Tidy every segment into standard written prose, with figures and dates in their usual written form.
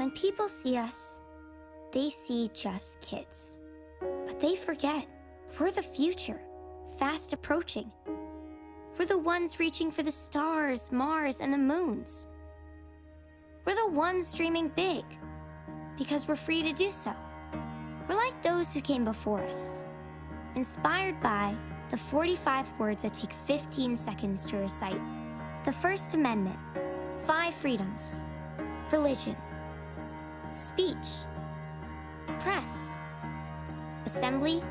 When people see us, they see just kids. But they forget we're the future, fast approaching. We're the ones reaching for the stars, Mars, and the moons. We're the ones dreaming big, because we're free to do so. We're like those who came before us, inspired by the 45 words that take 15 seconds to recite. The First Amendment, 5 freedoms: religion, speech, press, assembly,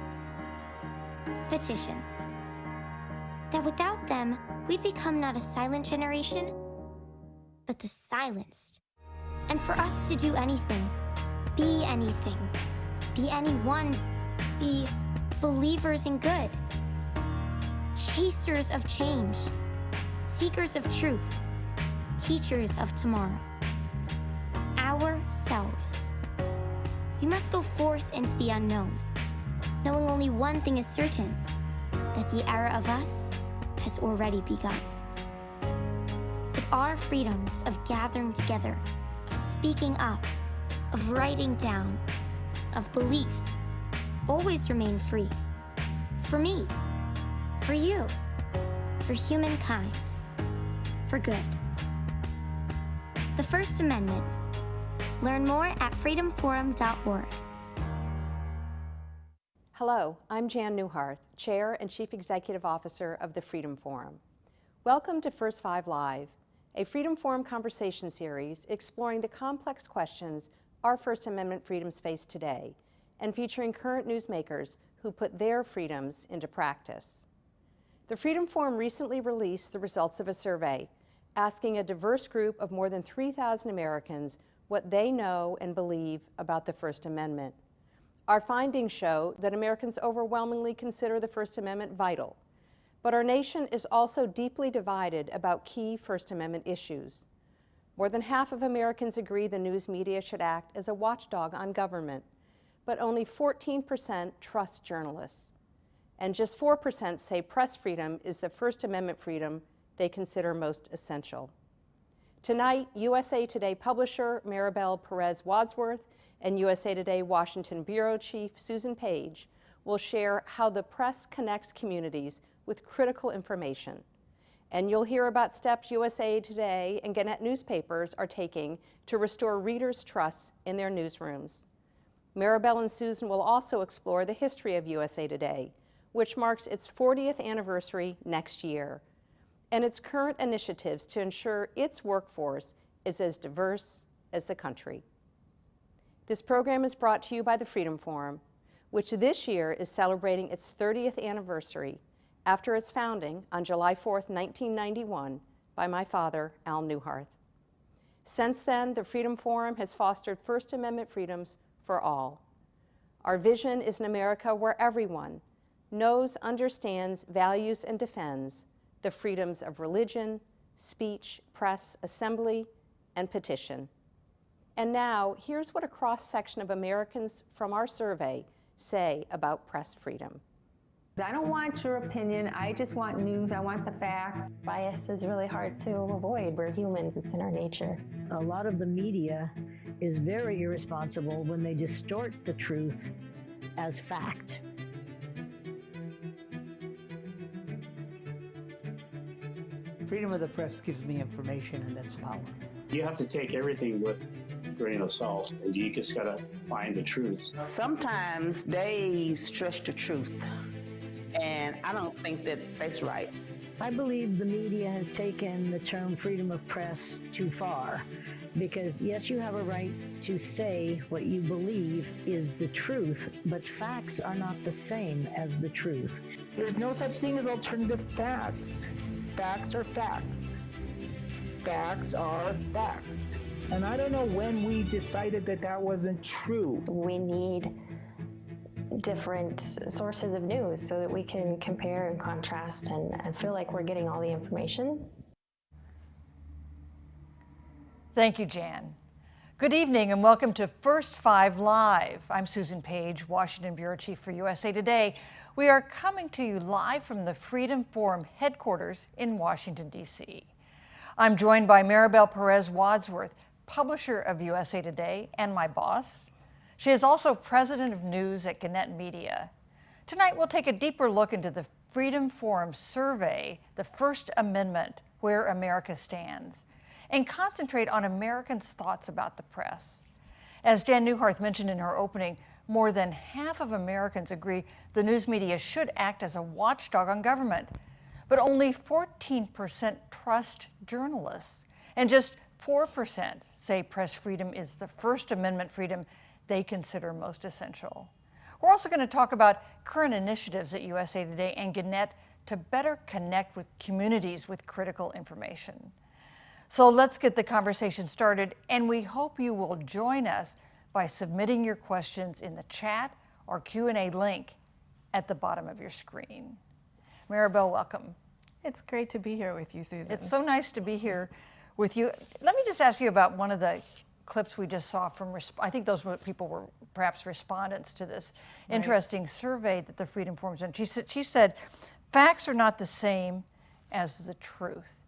petition. That without them, we'd become not a silent generation, but the silenced. And for us to do anything, be anyone, be believers in good, chasers of change, seekers of truth, teachers of tomorrow. Ourselves. We must go forth into the unknown, knowing only one thing is certain, that the era of us has already begun. But our freedoms of gathering together, of speaking up, of writing down, of beliefs, always remain free. For me, for you, for humankind, for good. The First Amendment. Learn more at freedomforum.org. Hello, I'm Jan Newharth, Chair and Chief Executive Officer of the Freedom Forum. Welcome to First 5 Live, a Freedom Forum conversation series exploring the complex questions our First Amendment freedoms face today, and featuring current newsmakers who put their freedoms into practice. The Freedom Forum recently released the results of a survey asking a diverse group of more than 3,000 Americans what they know and believe about the First Amendment. Our findings show that Americans overwhelmingly consider the First Amendment vital, but our nation is also deeply divided about key First Amendment issues. More than half of Americans agree the news media should act as a watchdog on government, but only 14% trust journalists. And just 4% say press freedom is the First Amendment freedom they consider most essential. Tonight, USA Today publisher Maribel Perez Wadsworth and USA Today Washington Bureau Chief Susan Page will share how the press connects communities with critical information. And you'll hear about steps USA Today and Gannett newspapers are taking to restore readers' trust in their newsrooms. Maribel and Susan will also explore the history of USA Today, which marks its 40th anniversary next year, and its current initiatives to ensure its workforce is as diverse as the country. This program is brought to you by the Freedom Forum, which this year is celebrating its 30th anniversary after its founding on July 4th, 1991, by my father, Al Newharth. Since then, the Freedom Forum has fostered First Amendment freedoms for all. Our vision is an America where everyone knows, understands, values, and defends the freedoms of religion, speech, press, assembly, and petition. And now, here's what a cross-section of Americans from our survey say about press freedom. I don't want your opinion, I just want news, I want the facts. Bias is really hard to avoid. We're humans, it's in our nature. A lot of the media is very irresponsible when they distort the truth as fact. Freedom of the press gives me information, and that's power. You have to take everything with a grain of salt, and you just gotta find the truth. Sometimes they stretch the truth, and I don't think that that's right. I believe the media has taken the term freedom of press too far, because yes, you have a right to say what you believe is the truth, but facts are not the same as the truth. There's no such thing as alternative facts. Facts are facts. Facts are facts. And I don't know when we decided that that wasn't true. We need different sources of news so that we can compare and contrast and feel like we're getting all the information. Thank you, Jan. Good evening and welcome to First 5 Live. I'm Susan Page, Washington Bureau Chief for USA Today. We are coming to you live from the Freedom Forum headquarters in Washington, D.C. I'm joined by Maribel Perez Wadsworth, publisher of USA Today and my boss. She is also president of news at Gannett Media. Tonight, we'll take a deeper look into the Freedom Forum survey, The First Amendment, Where America Stands, and concentrate on Americans' thoughts about the press. As Jan Newhart mentioned in her opening, more than half of Americans agree the news media should act as a watchdog on government, but only 14% trust journalists, and just 4% say press freedom is the First Amendment freedom they consider most essential. We're also going to talk about current initiatives at USA Today and Gannett to better connect with communities with critical information. So let's get the conversation started, and we hope you will join us by submitting your questions in the chat or Q&A link at the bottom of your screen. Maribel, welcome. It's great to be here with you, Susan. It's so nice to be here with you. Let me just ask you about one of the clips we just saw from, I think those people were perhaps respondents to this interesting survey that the Freedom Forum's done. She said, facts are not the same as the truth.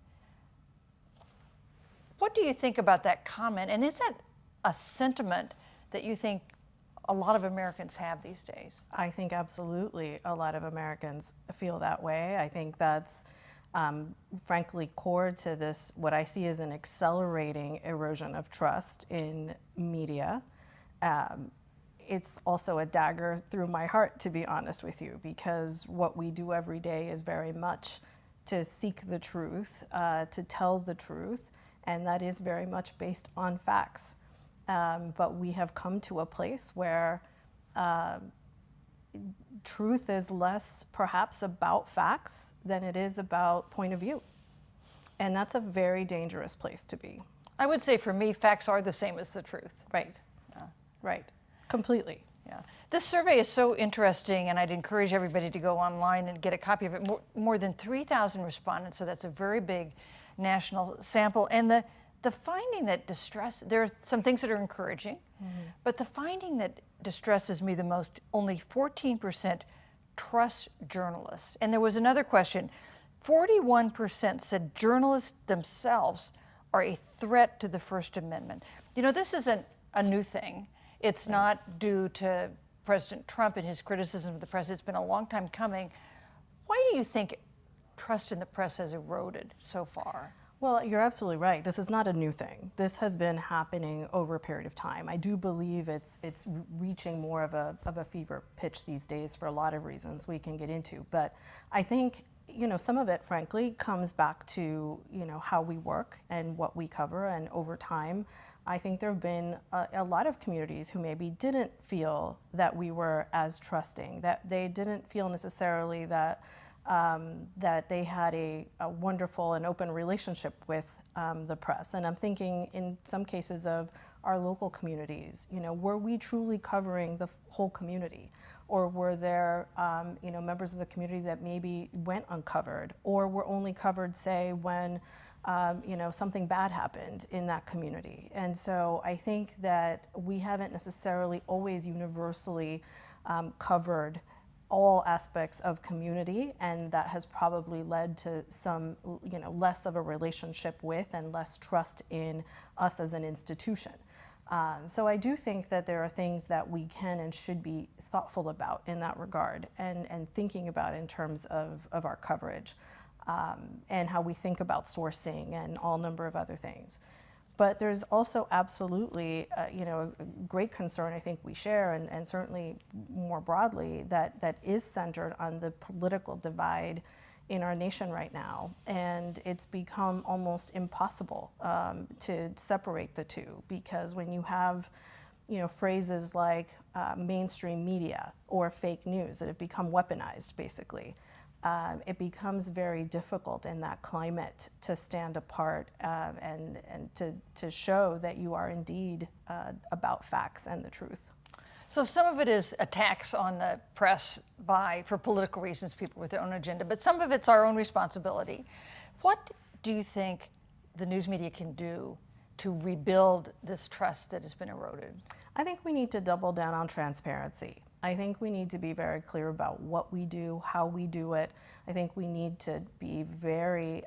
What do you think about that comment? And is that a sentiment that you think a lot of Americans have these days? I think absolutely a lot of Americans feel that way. I think that's frankly core to this, what I see as an accelerating erosion of trust in media. It's also a dagger through my heart, to be honest with you, because what we do every day is very much to seek the truth, to tell the truth, and that is very much based on facts. But we have come to a place where truth is less perhaps about facts than it is about point of view. And that's a very dangerous place to be. I would say for me, facts are the same as the truth. Right, right, completely. Yeah. This survey is so interesting, and I'd encourage everybody to go online and get a copy of it. More than 3,000 respondents, so that's a very big national sample. And the finding that there are some things that are encouraging, but the finding that distresses me the most, only 14% trust journalists. And there was another question, 41% said journalists themselves are a threat to the First Amendment. You know, this isn't a new thing. It's not due to President Trump and his criticism of the press. It's been a long time coming. Why do you think trust in the press has eroded so far? Well, you're absolutely right. This is not a new thing. This has been happening over a period of time. I do believe it's reaching more of a fever pitch these days for a lot of reasons we can get into. But I think, you know, some of it, frankly, comes back to, you know, how we work and what we cover. And over time, I think there have been a lot of communities who maybe didn't feel that we were as trusting, that they didn't feel necessarily that that they had a wonderful and open relationship with the press. And I'm thinking in some cases of our local communities, you know, were we truly covering the whole community? Or were there, you know, members of the community that maybe went uncovered, or were only covered, say, when, you know, something bad happened in that community? And so I think that we haven't necessarily always universally covered all aspects of community, and that has probably led to some, you know, less of a relationship with and less trust in us as an institution. So I do think that there are things that we can and should be thoughtful about in that regard, and thinking about in terms of our coverage, and how we think about sourcing and all number of other things. But there's also absolutely, you know, a great concern I think we share, and certainly more broadly, that is centered on the political divide in our nation right now. And it's become almost impossible to separate the two, because when you have, you know, phrases like mainstream media or fake news that have become weaponized, basically, it becomes very difficult in that climate to stand apart and to show that you are indeed about facts and the truth. So some of it is attacks on the press for political reasons, people with their own agenda, but some of it's our own responsibility. What do you think the news media can do to rebuild this trust that has been eroded? I think we need to double down on transparency. I think we need to be very clear about what we do, how we do it. I think we need to be very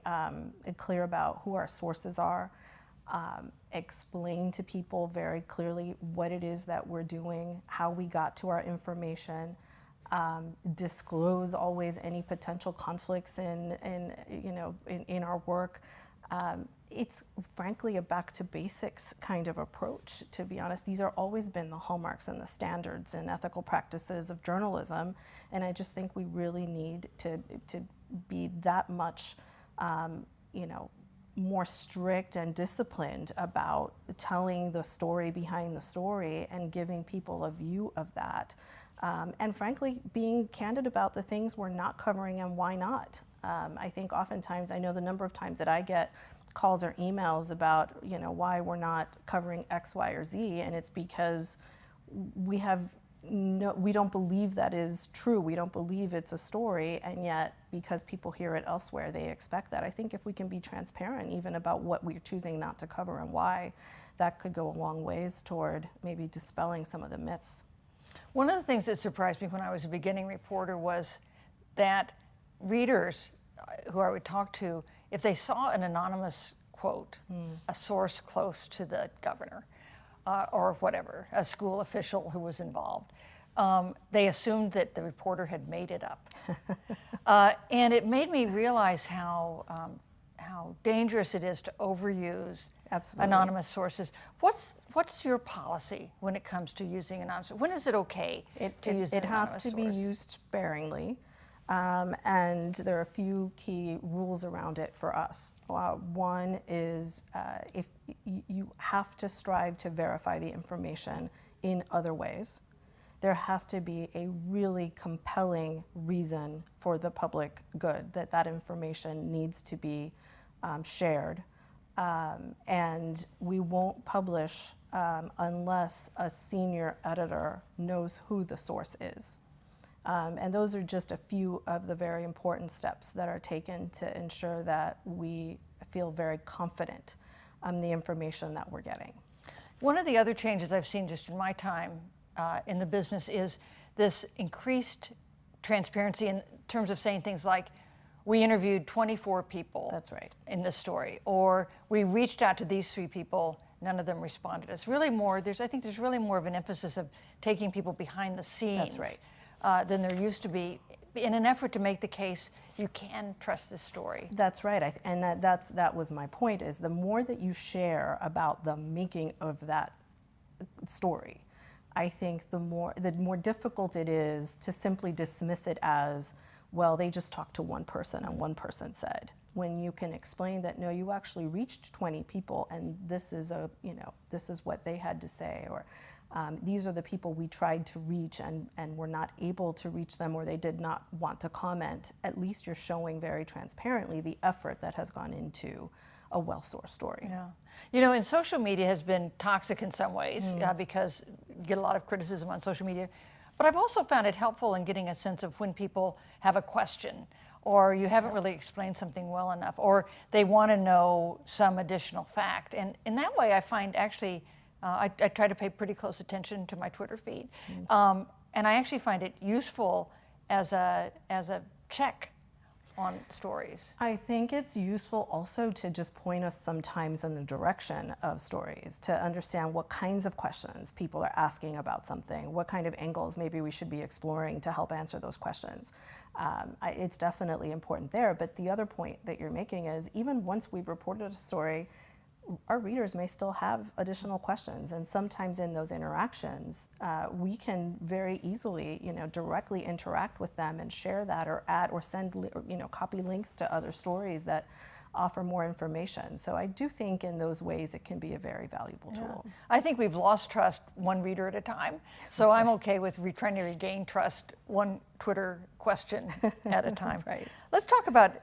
clear about who our sources are. explain to people very clearly what it is that we're doing, how we got to our information, disclose always any potential conflicts in our work. It's frankly a back to basics kind of approach, to be honest. These are always been the hallmarks and the standards and ethical practices of journalism, and I just think we really need to be that much, more strict and disciplined about telling the story behind the story and giving people a view of that. And frankly, being candid about the things we're not covering and why not. I think oftentimes, I know the number of times that I get calls or emails about, why we're not covering X, Y, or Z, and it's because we don't believe that is true. We don't believe it's a story, and yet because people hear it elsewhere, they expect that. I think if we can be transparent even about what we're choosing not to cover and why, that could go a long ways toward maybe dispelling some of the myths. One of the things that surprised me when I was a beginning reporter was that readers who I would talk to, if they saw an anonymous quote, a source close to the governor, or whatever, a school official who was involved, they assumed that the reporter had made it up. And it made me realize how dangerous it is to overuse anonymous sources. What's your policy when it comes to using anonymous? When is it okay to use an anonymous source? It has to be used sparingly. And there are a few key rules around it for us. One is if you have to strive to verify the information in other ways. There has to be a really compelling reason for the public good that information needs to be shared. And we won't publish unless a senior editor knows who the source is. And those are just a few of the very important steps that are taken to ensure that we feel very confident on the information that we're getting. One of the other changes I've seen just in my time in the business is this increased transparency in terms of saying things like, we interviewed 24 people. That's right. In this story, or we reached out to these 3 people, none of them responded. It's really more, I think there's really more of an emphasis of taking people behind the scenes. That's right. Than there used to be, in an effort to make the case you can trust this story. That's right, and that was my point, is the more that you share about the making of that story, I think the more difficult it is to simply dismiss it as, well, they just talked to one person and one person said. When you can explain that, no, you actually reached 20 people and this is what they had to say, or these are the people we tried to reach and were not able to reach them, or they did not want to comment. At least you're showing very transparently the effort that has gone into a well-sourced story. Yeah. And social media has been toxic in some ways because you get a lot of criticism on social media. But I've also found it helpful in getting a sense of when people have a question, or you haven't really explained something well enough, or they want to know some additional fact. And in that way, I find actually, I try to pay pretty close attention to my Twitter feed. And I actually find it useful as a check on stories. I think it's useful also to just point us sometimes in the direction of stories, to understand what kinds of questions people are asking about something, what kind of angles maybe we should be exploring to help answer those questions. It's definitely important there, but the other point that you're making is even once we've reported a story, our readers may still have additional questions, and sometimes in those interactions, we can very easily, directly interact with them and share that, or add, or send, copy links to other stories that offer more information. So I do think in those ways it can be a very valuable tool. I think we've lost trust one reader at a time, so I'm okay with trying to regain trust one Twitter question at a time. Right. Let's talk about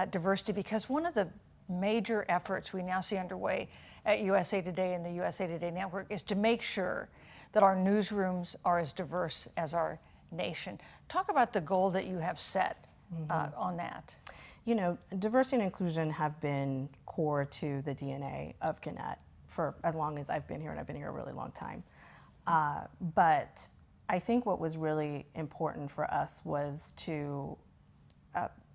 diversity, because one of the major efforts we now see underway at USA Today and the USA Today Network is to make sure that our newsrooms are as diverse as our nation. Talk about the goal that you have set on that. Diversity and inclusion have been core to the DNA of Gannett for as long as I've been here, and I've been here a really long time. But I think what was really important for us was to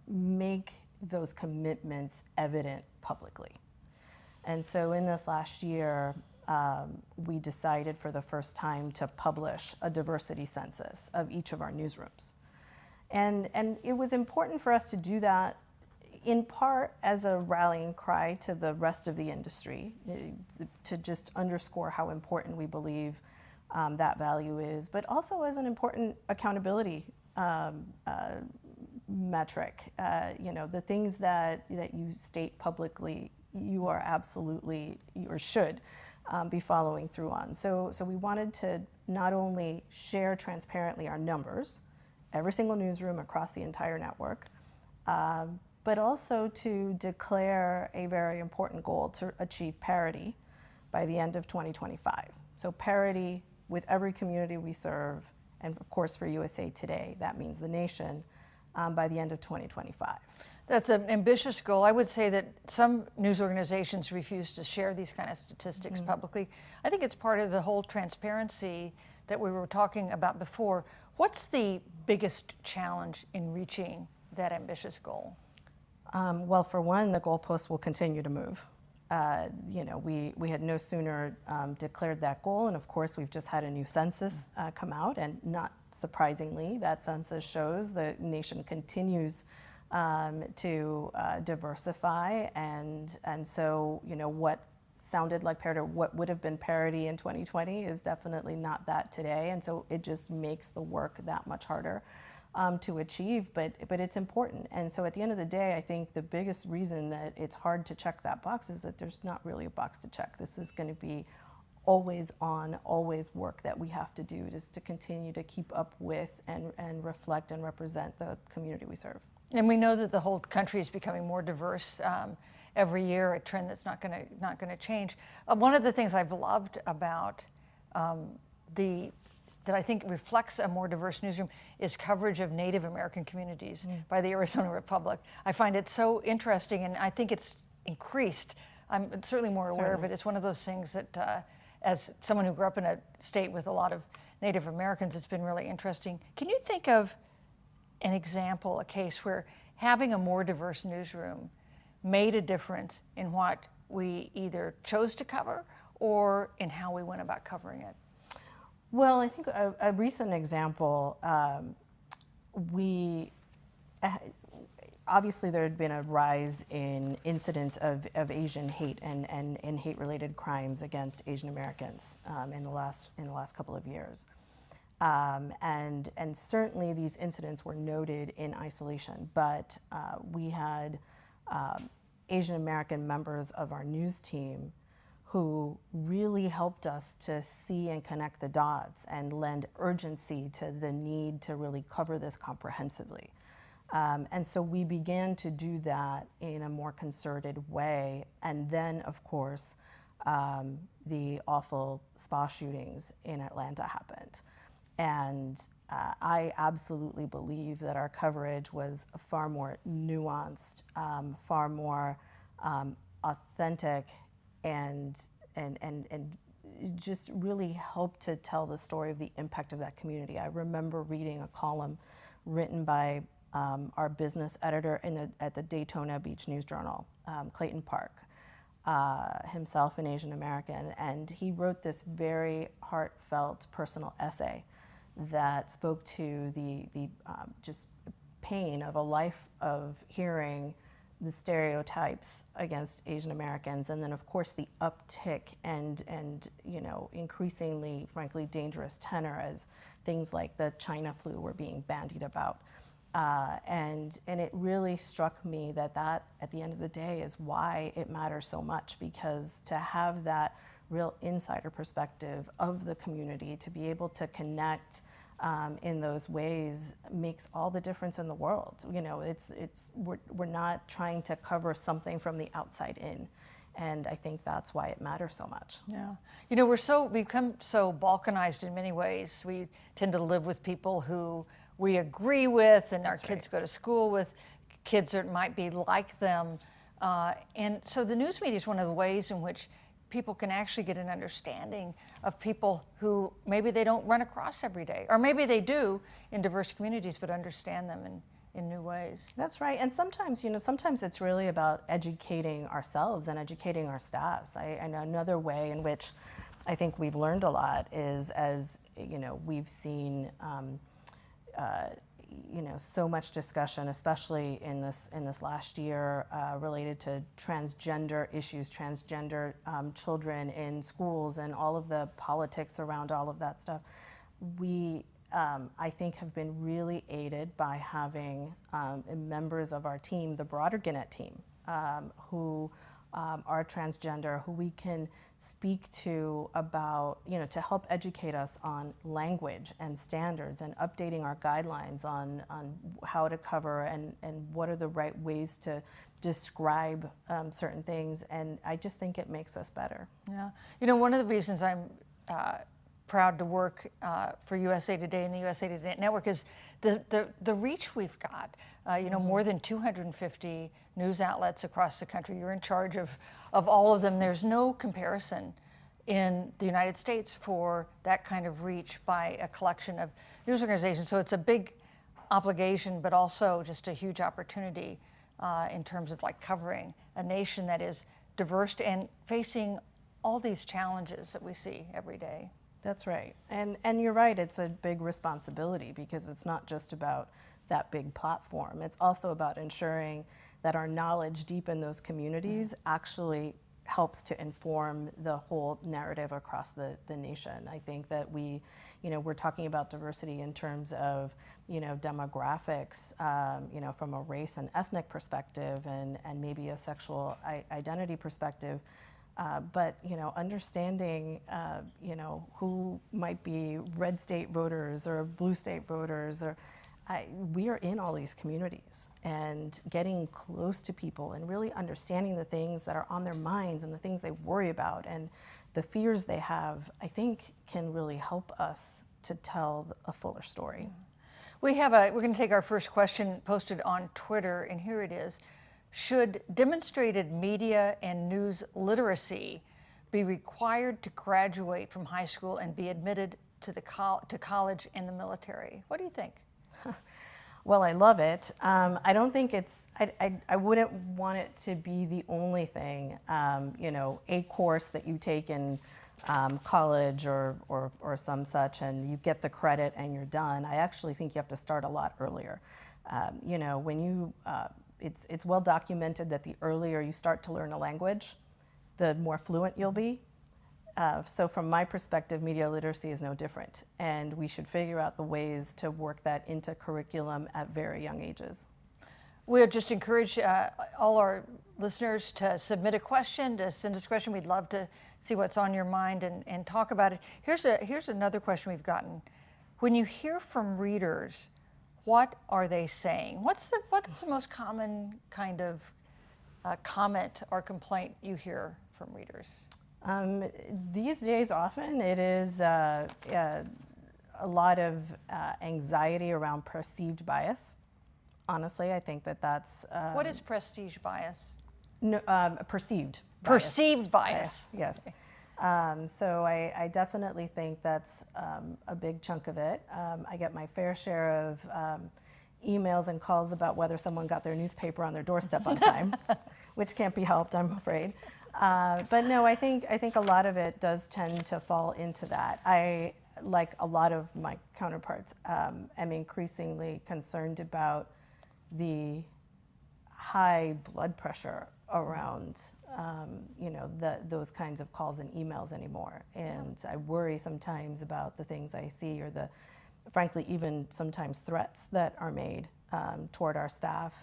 make those commitments evident publicly. And so in this last year, we decided for the first time to publish a diversity census of each of our newsrooms. And it was important for us to do that in part as a rallying cry to the rest of the industry, to just underscore how important we believe that value is, but also as an important accountability metric. You know, the things that you state publicly, you are absolutely, or should, be following through on. So we wanted to not only share transparently our numbers, every single newsroom across the entire network, but also to declare a very important goal to achieve parity by the end of 2025. So parity with every community we serve, and of course for USA Today, that means the nation, by the end of 2025. That's an ambitious goal. I would say that some news organizations refuse to share these kind of statistics publicly. I think it's part of the whole transparency that we were talking about before. What's the biggest challenge in reaching that ambitious goal? Well, for one, the goalposts will continue to move. You know, we had no sooner declared that goal, and of course we've just had a new census come out, and not surprisingly, that census shows the nation continues to diversify, and so, you know, what sounded like parity, or what would have been parity in 2020 is definitely not that today, and so it just makes the work that much harder to achieve, but it's important. And so at the end of the day, I think the biggest reason that it's hard to check that box is that there's not really a box to check. This is going to be always on, always work that we have to do, just to continue to keep up with and reflect and represent the community we serve. And we know that the whole country is becoming more diverse every year, a trend that's not going to change. One of the things I've loved about that I think reflects a more diverse newsroom is coverage of Native American communities by the Arizona Republic. I find it so interesting, and I think it's increased. I'm certainly more aware of it. It's one of those things that, as someone who grew up in a state with a lot of Native Americans, it's been really interesting. Can you think of an example, a case where having a more diverse newsroom made a difference in what we either chose to cover or in how we went about covering it? Well, I think a recent example, obviously there had been a rise in incidents of Asian hate and hate-related crimes against Asian Americans in the last couple of years. And certainly these incidents were noted in isolation, but we had Asian American members of our news team who really helped us to see and connect the dots and lend urgency to the need to really cover this comprehensively. And so we began to do that in a more concerted way. And then, of course, the awful spa shootings in Atlanta happened. And I absolutely believe that our coverage was far more nuanced, far more authentic, and just really helped to tell the story of the impact of that community. I remember reading a column written by our business editor at the Daytona Beach News Journal, Clayton Park, himself an Asian American, and he wrote this very heartfelt personal essay that spoke to the just pain of a life of hearing the stereotypes against Asian Americans, and then of course the uptick and you know, increasingly, frankly, dangerous tenor as things like the China flu were being bandied about. And it really struck me that at the end of the day is why it matters so much, because to have that real insider perspective of the community, to be able to connect in those ways makes all the difference in the world. You know, we're not trying to cover something from the outside in, and I think that's why it matters so much. Yeah, you know, we've become so balkanized in many ways. We tend to live with people who we agree with, and our kids go to school with kids that might be like them, and so the news media is one of the ways in which people can actually get an understanding of people who maybe they don't run across every day, or maybe they do in diverse communities, but understand them in new ways. That's right. And sometimes, sometimes it's really about educating ourselves and educating our staffs. And another way in which I think we've learned a lot is, as we've seen so much discussion, especially in this last year, related to transgender issues, transgender children in schools, and all of the politics around all of that stuff. We, I think, have been really aided by having members of our team, the broader Gannett team, who are transgender, who we can speak to about, to help educate us on language and standards and updating our guidelines on how to cover and what are the right ways to describe certain things. And I just think it makes us better. Yeah. One of the reasons I'm proud to work for USA Today and the USA Today Network is the reach we've got. More than 250 news outlets across the country. You're in charge of all of them. There's no comparison in the United States for that kind of reach by a collection of news organizations. So it's a big obligation, but also just a huge opportunity in terms of covering a nation that is diverse and facing all these challenges that we see every day. That's right. And you're right, it's a big responsibility because it's not just about that big platform. It's also about ensuring that our knowledge deep in those communities actually helps to inform the whole narrative across the nation. I think that we're talking about diversity in terms of, demographics, from a race and ethnic perspective and maybe a sexual identity perspective. But understanding who might be red state voters or blue state voters, or we are in all these communities, and getting close to people and really understanding the things that are on their minds and the things they worry about and the fears they have, I think can really help us to tell a fuller story. We're going to take our first question posted on Twitter, and here it is. Should demonstrated media and news literacy be required to graduate from high school and be admitted to college and the military? What do you think? Well, I love it. I don't think I wouldn't want it to be the only thing, a course that you take in college or some such, and you get the credit and you're done. I actually think you have to start a lot earlier. It's well documented that the earlier you start to learn a language, the more fluent you'll be. So from my perspective, media literacy is no different, and we should figure out the ways to work that into curriculum at very young ages. We'll just encourage all our listeners to submit a question, to send us a question. We'd love to see what's on your mind and talk about it. Here's another question we've gotten. When you hear from readers, what are they saying? What's the most common kind of comment or complaint you hear from readers? These days, often it is a lot of anxiety around perceived bias. Honestly, I think that's... what is prestige bias? No, perceived bias. Perceived bias. Yes. So I definitely think that's a big chunk of it. I get my fair share of emails and calls about whether someone got their newspaper on their doorstep on time, which can't be helped, I'm afraid. But no, I think a lot of it does tend to fall into that. I, like a lot of my counterparts, am increasingly concerned about the high blood pressure around those kinds of calls and emails anymore. And I worry sometimes about the things I see, or frankly, even sometimes threats that are made toward our staff,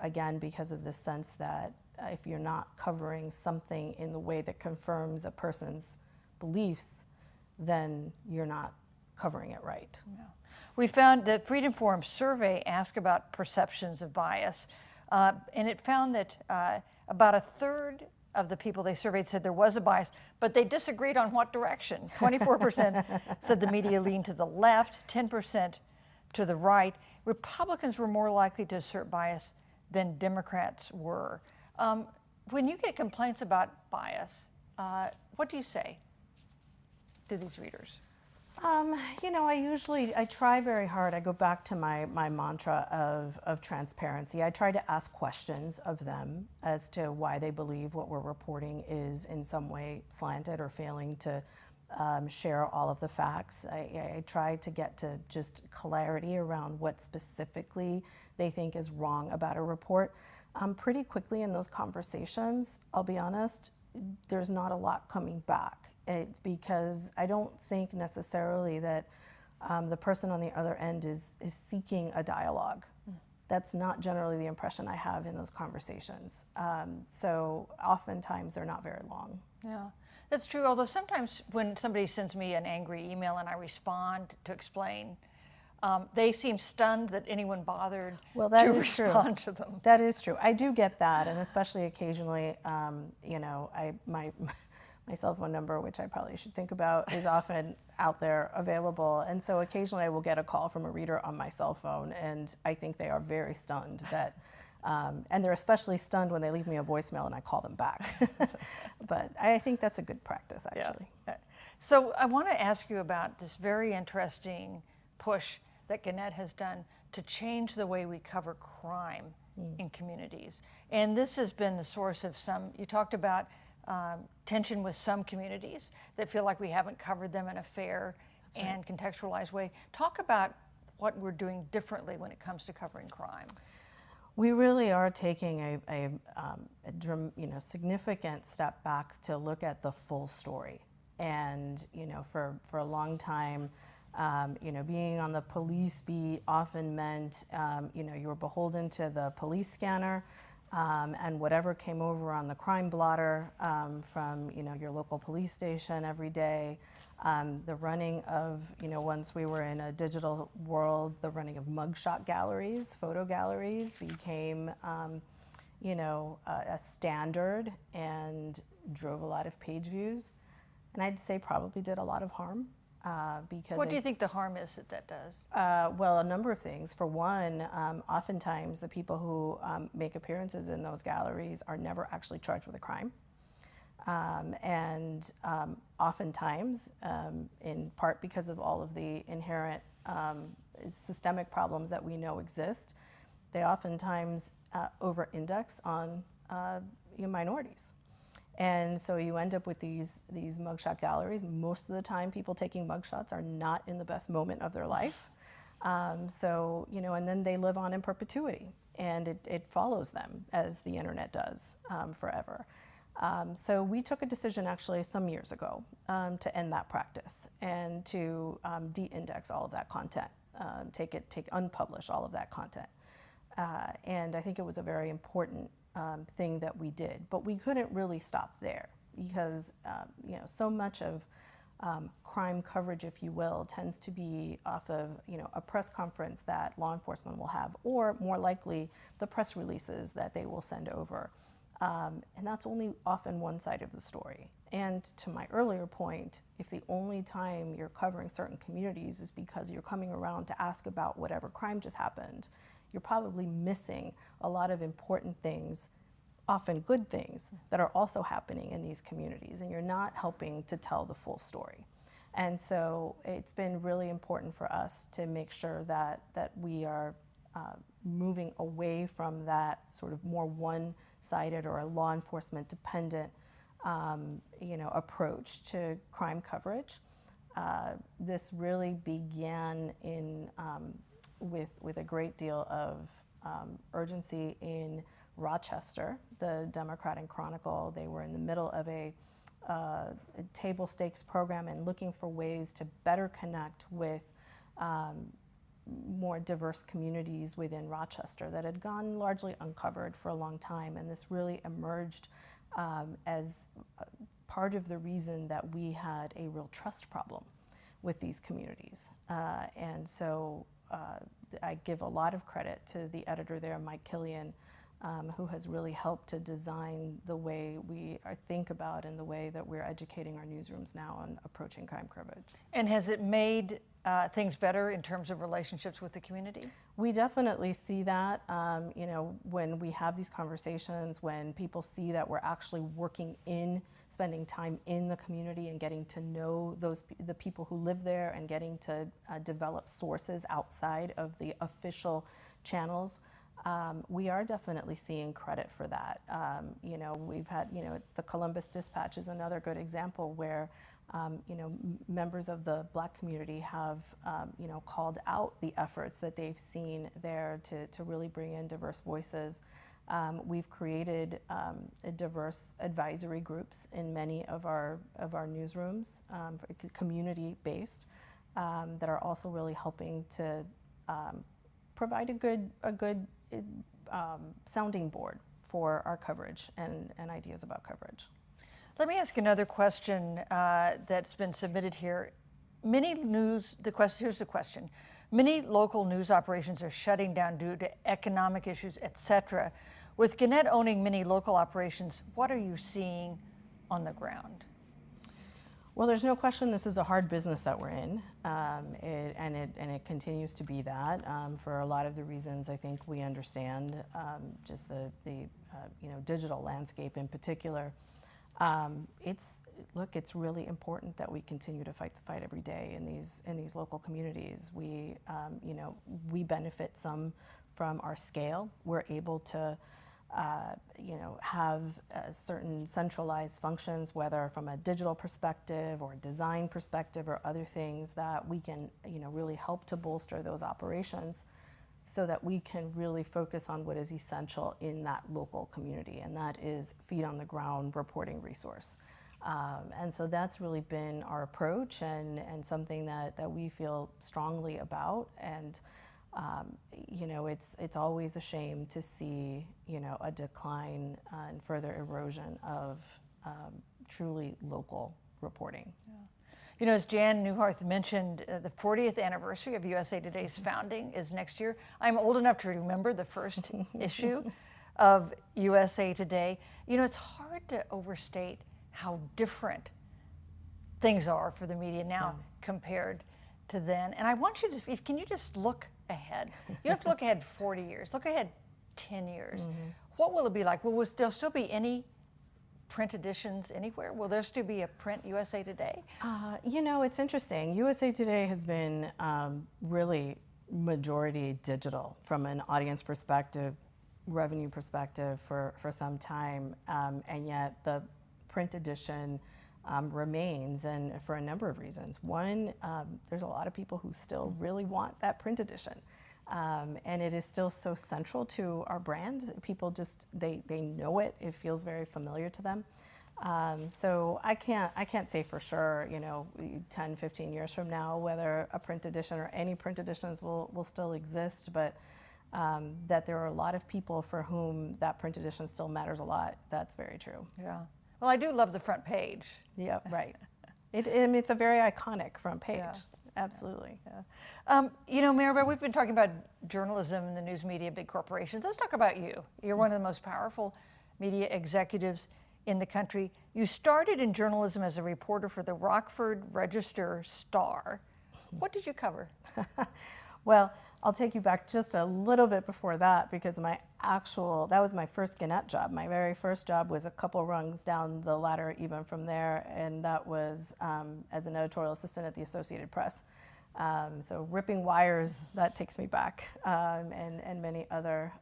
again, because of this sense that if you're not covering something in the way that confirms a person's beliefs, then you're not covering it right. Yeah. We found that Freedom Forum survey asked about perceptions of bias, and it found that about a third of the people they surveyed said there was a bias, but they disagreed on what direction. 24% said the media leaned to the left, 10% to the right. Republicans were more likely to assert bias than Democrats were. When you get complaints about bias, what do you say to these readers? You know, I try very hard. I go back to my mantra of transparency. I try to ask questions of them as to why they believe what we're reporting is in some way slanted or failing to share all of the facts. I try to get to just clarity around what specifically they think is wrong about a report. Pretty quickly in those conversations, I'll be honest, there's not a lot coming back. It's because I don't think necessarily that the person on the other end is seeking a dialogue. That's not generally the impression I have in those conversations. So oftentimes they're not very long. Yeah, that's true. Although sometimes when somebody sends me an angry email and I respond to explain, they seem stunned that anyone bothered to respond to them. That is true. I do get that, and especially occasionally, you know, my cell phone number, which I probably should think about, is often out there available. And so occasionally I will get a call from a reader on my cell phone, and I think they are very stunned that, and they're especially stunned when they leave me a voicemail and I call them back. But I think that's a good practice, actually. Yeah. So I want to ask you about this very interesting push that Gannett has done to change the way we cover crime in communities. And this has been the source of some, you talked about tension with some communities that feel like we haven't covered them in a fair and contextualized way. Talk about what we're doing differently when it comes to covering crime. We really are taking a significant step back to look at the full story. And you know, for a long time, you know, being on the police beat often meant, you know, you were beholden to the police scanner and whatever came over on the crime blotter from, you know, your local police station every day. The running of, you know, once we were in a digital world, the running of mugshot galleries, photo galleries became, you know, a standard and drove a lot of page views. And I'd say probably did a lot of harm. Because what do you think the harm is that does? Well, a number of things. For one, oftentimes the people who make appearances in those galleries are never actually charged with a crime. And oftentimes, in part because of all of the inherent systemic problems that we know exist, they oftentimes over-index on minorities. And so you end up with these mugshot galleries. Most of the time, people taking mugshots are not in the best moment of their life. So, you know, and then they live on in perpetuity, and it follows them, as the internet does, forever. So we took a decision actually some years ago to end that practice and to de-index all of that content, unpublish all of that content. And I think it was a very important thing that we did, but we couldn't really stop there because you know, so much of crime coverage, if you will, tends to be off of, you know, a press conference that law enforcement will have, or more likely the press releases that they will send over, and that's only often one side of the story. And to my earlier point, if the only time you're covering certain communities is because you're coming around to ask about whatever crime just happened, you're probably missing a lot of important things, often good things, that are also happening in these communities, and you're not helping to tell the full story. And so it's been really important for us to make sure that we are moving away from that sort of more one-sided or a law enforcement dependent you know, approach to crime coverage. This really began in with a great deal of urgency in Rochester, the Democrat and Chronicle. They were in the middle of a table stakes program and looking for ways to better connect with more diverse communities within Rochester that had gone largely uncovered for a long time. And this really emerged as part of the reason that we had a real trust problem with these communities. And so I give a lot of credit to the editor there, Mike Killian, who has really helped to design the way we think about and the way that we're educating our newsrooms now on approaching crime coverage. And has it made things better in terms of relationships with the community? We definitely see that. You know, when we have these conversations, when people see that we're actually spending time in the community and getting to know the people who live there and getting to develop sources outside of the official channels, we are definitely seeing credit for that. You know, we've had, you know, the Columbus Dispatch is another good example where, you know, members of the Black community have, you know, called out the efforts that they've seen there to really bring in diverse voices. We've created diverse advisory groups in many of our newsrooms, community-based, that are also really helping to provide a good sounding board for our coverage and ideas about coverage. Let me ask another question that's been submitted here. Here's the question. Many local news operations are shutting down due to economic issues, etc. With Gannett owning many local operations, what are you seeing on the ground? Well, there's no question this is a hard business that we're in, and it continues to be that for a lot of the reasons I think we understand, just the you know, digital landscape in particular. It's really important that we continue to fight the fight every day in these local communities. We you know, we benefit some from our scale. We're able to you know, have certain centralized functions, whether from a digital perspective or design perspective or other things that we can, you know, really help to bolster those operations so that we can really focus on what is essential in that local community, and that is feet on the ground reporting resource. And so that's really been our approach and something that we feel strongly about. And you know, it's always a shame to see, you know, a decline and further erosion of truly local reporting. Yeah. You know, as Jan Newharth mentioned, the 40th anniversary of USA Today's founding is next year. I'm old enough to remember the first issue of USA Today. You know, it's hard to overstate how different things are for the media now compared to then. And I want you to, can you just look ahead? You don't have to look ahead 40 years, look ahead 10 years. What will it be like? Will there still be any print editions anywhere? Will there still be a print USA Today? You know, it's interesting. USA Today has been really majority digital from an audience perspective, revenue perspective for some time, and yet the print edition remains, and for a number of reasons. One, there's a lot of people who still really want that print edition. And it is still so central to our brand. People just, they know it. It feels very familiar to them. So I can't say for sure, you know, 10, 15 years from now, whether a print edition or any print editions will still exist, but that there are a lot of people for whom that print edition still matters a lot. That's very true. Yeah. Well, I do love the front page. Yeah, right. It's a very iconic front page. Yeah. Absolutely. Yeah. You know, Maribel, we've been talking about journalism and the news media, big corporations. Let's talk about you. You're one of the most powerful media executives in the country. You started in journalism as a reporter for the Rockford Register-Star. What did you cover? Well, I'll take you back just a little bit before that, because that was my first Gannett job. My very first job was a couple rungs down the ladder even from there, and that was as an editorial assistant at the Associated Press. So ripping wires, that takes me back, and many other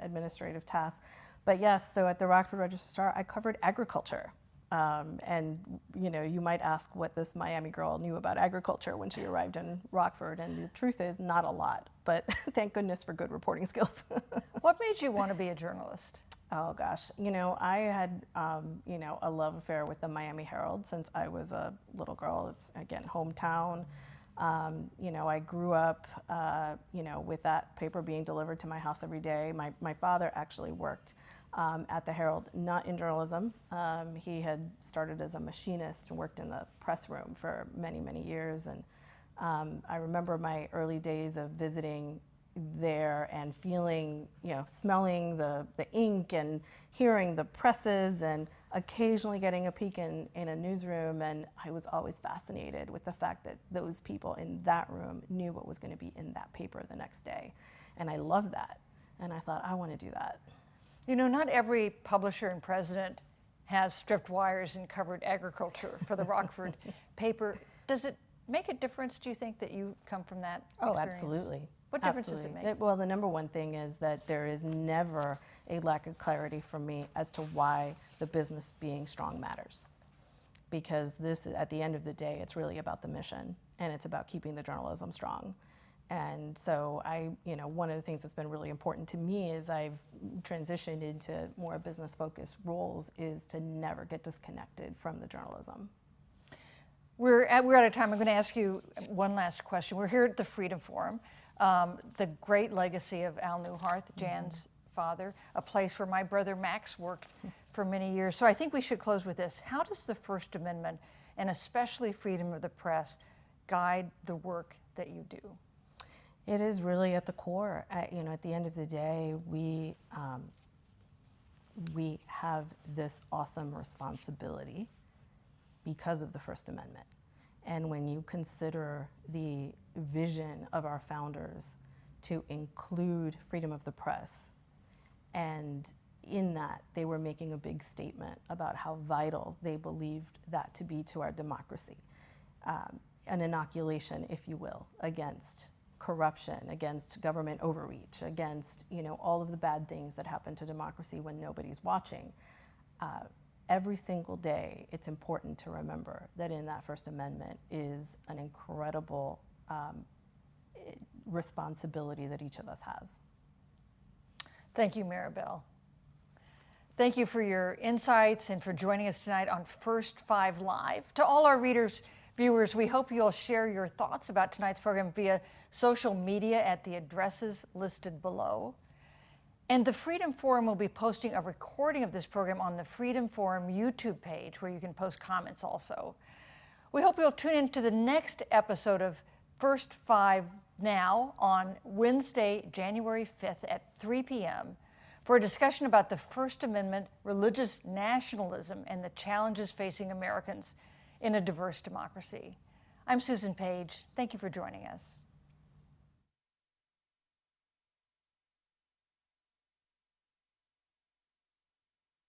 administrative tasks. But yes, so at the Rockford Register-Star, I covered agriculture. And you know, you might ask what this Miami girl knew about agriculture when she arrived in Rockford, and the truth is not a lot, but thank goodness for good reporting skills. What made you want to be a journalist? Oh gosh, you know, I had you know, a love affair with the Miami Herald since I was a little girl. It's, again, hometown. You know, I grew up you know, with that paper being delivered to my house every day. My father actually worked at the Herald, not in journalism. He had started as a machinist and worked in the press room for many, many years. And I remember my early days of visiting there and feeling, smelling the ink and hearing the presses and occasionally getting a peek in a newsroom. And I was always fascinated with the fact that those people in that room knew what was going to be in that paper the next day. And I loved that. And I thought, I want to do that. Not every publisher and president has stripped wires and covered agriculture for the Rockford paper. Does it make a difference, do you think, that you come from that experience? Oh, absolutely. What difference does it make? Well, the number one thing is that there is never a lack of clarity from me as to why the business being strong matters. Because this, at the end of the day, it's really about the mission, and it's about keeping the journalism strong. And so one of the things that's been really important to me as I've transitioned into more business-focused roles is to never get disconnected from the journalism. We're out of time. I'm going to ask you one last question. We're here at the Freedom Forum, the great legacy of Al Newhart, Jan's father, a place where my brother Max worked for many years. So I think we should close with this. How does the First Amendment, and especially freedom of the press, guide the work that you do? It is really at the core. At the end of the day, we have this awesome responsibility because of the First Amendment. And when you consider the vision of our founders to include freedom of the press, and in that they were making a big statement about how vital they believed that to be to our democracy, an inoculation, if you will, against corruption, against government overreach, against all of the bad things that happen to democracy when nobody's watching. Every single day, it's important to remember that in that First Amendment is an incredible responsibility that each of us has. Thank you, Maribel. Thank you for your insights and for joining us tonight on First 5 Live. To all our readers, viewers, we hope you'll share your thoughts about tonight's program via social media at the addresses listed below. And the Freedom Forum will be posting a recording of this program on the Freedom Forum YouTube page, where you can post comments also. We hope you'll tune in to the next episode of First 5 Now on Wednesday, January 5th at 3 p.m. for a discussion about the First Amendment, religious nationalism, and the challenges facing Americans in a diverse democracy. I'm Susan Page. Thank you for joining us.